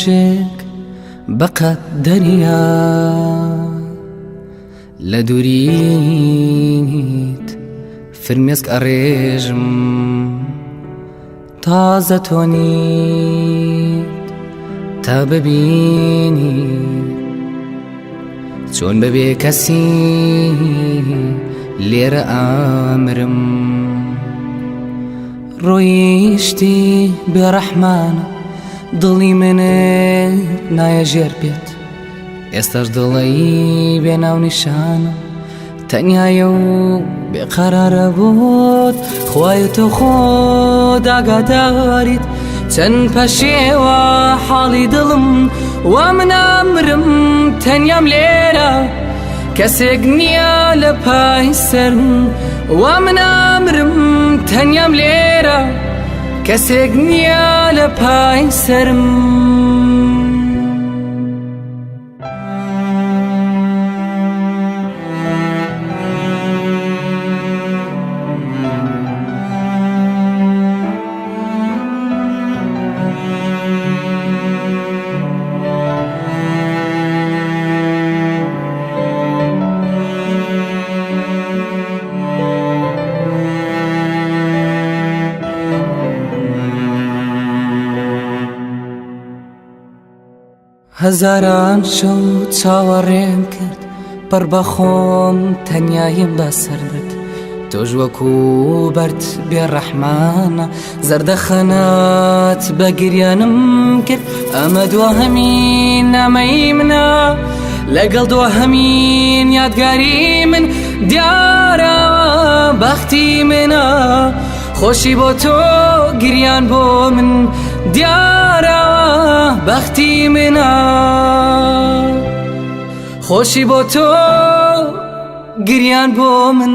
ڕۆژێک بەقەت دەریا لە دووریت فرمێسک ئەڕێژم تازە تۆنیت تا ببینی چۆن بەبێ کەسی لێرە ئامرم ڕۆیشتی بێڕەحمانە دڵی منت نایە ژێر بێت ئێستاش دڵی بێناو نیشانە تەنیایە و بێقەرارە بۆت خوای تۆ خۆت ئاگاداریت چەند پەشێوە حاڵی دڵم وا من ئامرم تەنیام لێرە کەسێک نییە لە پای سەرم وا من ئامرم تەنیام لێرە کەسێک نییە لە پای سەرم هەزاران شەو چاوەڕێم کرد پڕ بە خۆم تەنیایم بەسەرت تۆش وەکو بەرد بێڕەحمانە زەردەخەنات بە گریانم کرد ئەمە دووەهەمین نامەی منە لەگەڵ دووەهەمین یادگاری من دیارە بەختی منە خۆشی بۆ تۆ گریان بۆ من دیارە بەختی منە خۆشی بۆ تۆ گریان بۆ من